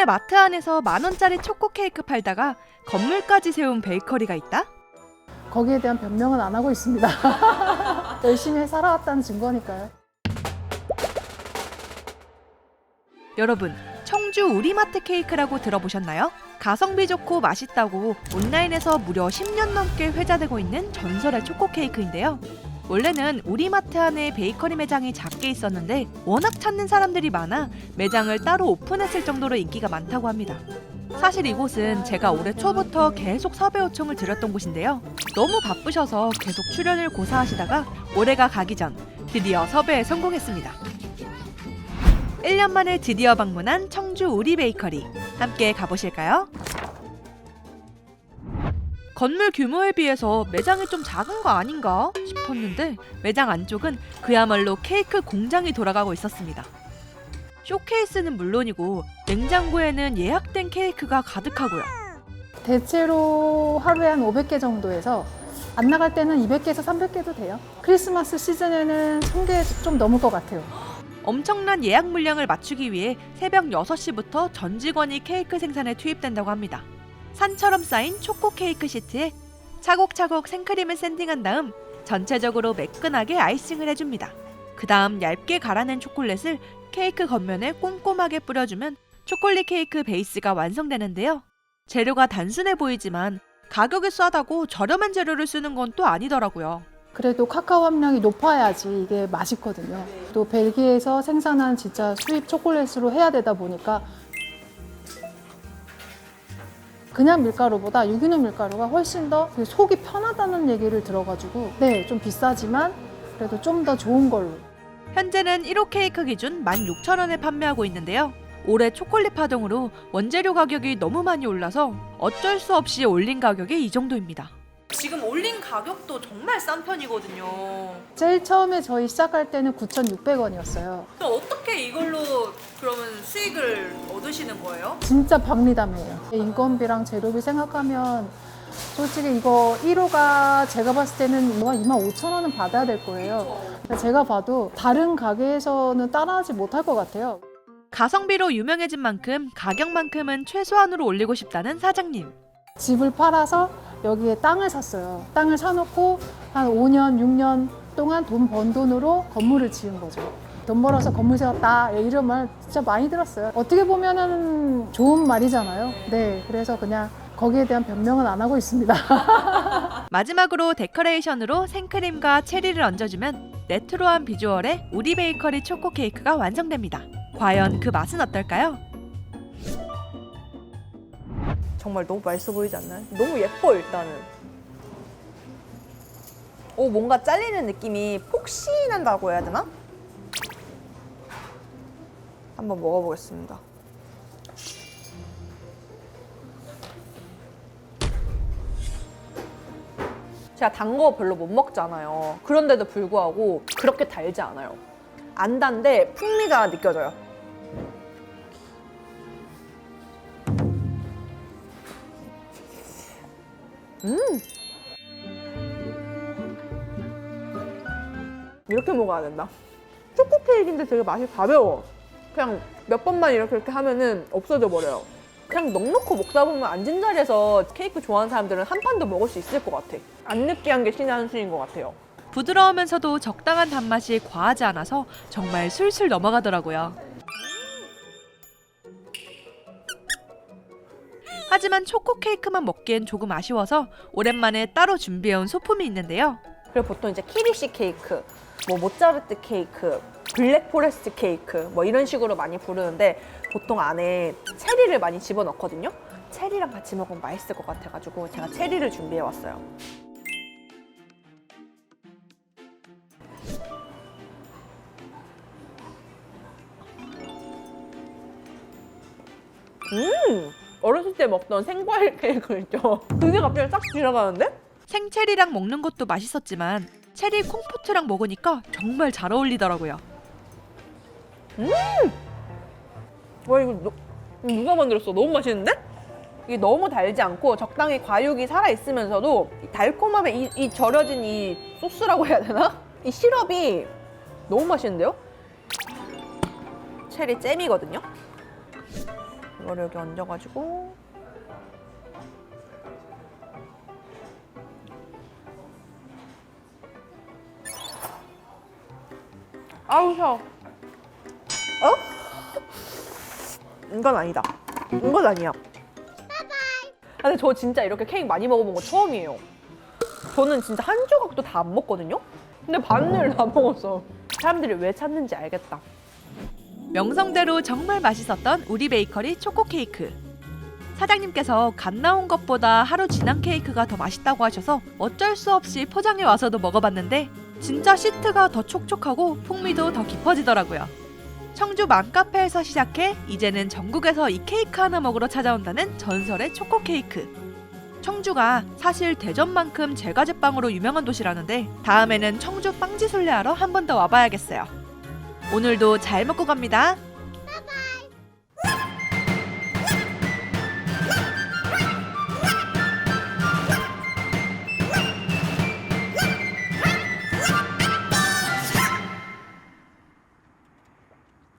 동네 마트 안에서 10,000원짜리 초코 케이크 팔다가 건물까지 세운 베이커리가 있다? 거기에 대한 변명은 안 하고 있습니다. 열심히 살아왔다는 증거니까요. 여러분, 청주 우리마트 케이크라고 들어보셨나요? 가성비 좋고 맛있다고 온라인에서 무려 10년 넘게 회자되고 있는 전설의 초코 케이크인데요. 원래는 우리마트 안에 베이커리 매장이 작게 있었는데 워낙 찾는 사람들이 많아 매장을 따로 오픈했을 정도로 인기가 많다고 합니다. 사실 이곳은 제가 올해 초부터 계속 섭외 요청을 드렸던 곳인데요. 너무 바쁘셔서 계속 출연을 고사하시다가 올해가 가기 전 드디어 섭외에 성공했습니다. 1년 만에 드디어 방문한 청주 우리 베이커리. 함께 가보실까요? 건물 규모에 비해서 매장이 좀 작은 거 아닌가 싶었는데 매장 안쪽은 그야말로 케이크 공장이 돌아가고 있었습니다. 쇼케이스는 물론이고 냉장고에는 예약된 케이크가 가득하고요. 대체로 하루에 한 500개 정도에서 안 나갈 때는 200개에서 300개도 돼요. 크리스마스 시즌에는 1000개 좀 넘을 것 같아요. 엄청난 예약 물량을 맞추기 위해 새벽 6시부터 전 직원이 케이크 생산에 투입된다고 합니다. 산처럼 쌓인 초코 케이크 시트에 차곡차곡 생크림을 샌딩한 다음 전체적으로 매끈하게 아이싱을 해줍니다. 그 다음 얇게 갈아낸 초콜릿을 케이크 겉면에 꼼꼼하게 뿌려주면 초콜릿 케이크 베이스가 완성되는데요. 재료가 단순해 보이지만 가격이 싸다고 저렴한 재료를 쓰는 건 또 아니더라고요. 그래도 카카오 함량이 높아야지 이게 맛있거든요. 또 벨기에에서 생산한 진짜 수입 초콜릿으로 해야 되다 보니까 그냥 밀가루보다 유기농 밀가루가 훨씬 더 속이 편하다는 얘기를 들어가지고 네, 좀 비싸지만 그래도 좀 더 좋은 걸로. 현재는 1호 케이크 기준 16,000원에 판매하고 있는데요. 올해 초콜릿 파동으로 원재료 가격이 너무 많이 올라서 어쩔 수 없이 올린 가격이 이 정도입니다. 지금 올린 가격도 정말 싼 편이거든요. 제일 처음에 저희 시작할 때는 9,600원이었어요. 어떻게 이걸로 그러면 수익을 얻으시는 거예요? 진짜 박리담이에요. 인건비랑 재료비 생각하면 솔직히 이거 1호가 제가 봤을 때는 25,000원은 받아야 될 거예요. 제가 봐도 다른 가게에서는 따라하지 못할 것 같아요. 가성비로 유명해진 만큼 가격만큼은 최소한으로 올리고 싶다는 사장님. 집을 팔아서 여기에 땅을 샀어요. 땅을 사놓고 한 5년, 6년 동안 돈 번 돈으로 건물을 지은 거죠. 돈 벌어서 건물 세웠다 이런 말 진짜 많이 들었어요. 어떻게 보면은 좋은 말이잖아요. 네, 그래서 그냥 거기에 대한 변명은 안 하고 있습니다. 마지막으로 데코레이션으로 생크림과 체리를 얹어주면 레트로한 비주얼의 우리 베이커리 초코 케이크가 완성됩니다. 과연 그 맛은 어떨까요? 정말 너무 맛있어 보이지 않나요? 너무 예뻐 일단은. 오, 뭔가 잘리는 느낌이 폭신한다고 해야 되나? 한번 먹어보겠습니다. 제가 단 거 별로 못 먹잖아요. 그런데도 불구하고 그렇게 달지 않아요. 안 단데 풍미가 느껴져요. 이렇게 먹어야 된다. 초코 케이크인데 되게 맛이 가벼워. 그냥 몇 번만 이렇게 하면은 없어져 버려요. 그냥 넉넉히 먹다 보면 앉은 자리에서 케이크 좋아하는 사람들은 한 판도 먹을 수 있을 것 같아. 안 느끼한 게 신의 한 수인 것 같아요. 부드러우면서도 적당한 단맛이 과하지 않아서 정말 술술 넘어가더라고요. 하지만 초코 케이크만 먹기엔 조금 아쉬워서 오랜만에 따로 준비해온 소품이 있는데요. 그리고 보통 이제 키리시 케이크, 뭐 모짜르트 케이크, 블랙 포레스트 케이크 뭐 이런 식으로 많이 부르는데 보통 안에 체리를 많이 집어넣거든요. 체리랑 같이 먹으면 맛있을 것 같아가지고 제가 체리를 준비해왔어요. 어렸을 때 먹던 생과일 케이크 있죠? 그게 갑자기 딱 지나가는데? 생체리랑 먹는 것도 맛있었지만 체리 콩포트랑 먹으니까 정말 잘 어울리더라고요. 와, 이거 누가 만들었어? 너무 맛있는데? 이게 너무 달지 않고 적당히 과육이 살아있으면서도 달콤함에 이 절여진 이 소스라고 해야 되나? 이 시럽이 너무 맛있는데요? 체리 잼이거든요? 이거를 여기 얹어가지고 아우 셔. 이건 아니다. 이건 아니야. 근데 저 진짜 이렇게 케이크 많이 먹어본 거 처음이에요. 저는 진짜 한 조각도 다 안 먹거든요? 근데 반을 다 먹었어. 사람들이 왜 찾는지 알겠다. 명성대로 정말 맛있었던 우리 베이커리 초코 케이크. 사장님께서 갓 나온 것보다 하루 지난 케이크가 더 맛있다고 하셔서 어쩔 수 없이 포장해 와서도 먹어봤는데 진짜 시트가 더 촉촉하고 풍미도 더 깊어지더라고요. 청주 맘카페에서 시작해 이제는 전국에서 이 케이크 하나 먹으러 찾아온다는 전설의 초코 케이크. 청주가 사실 대전만큼 제과제빵으로 유명한 도시라는데 다음에는 청주 빵지술래하러 한 번 더 와봐야겠어요. 오늘도 잘 먹고 갑니다.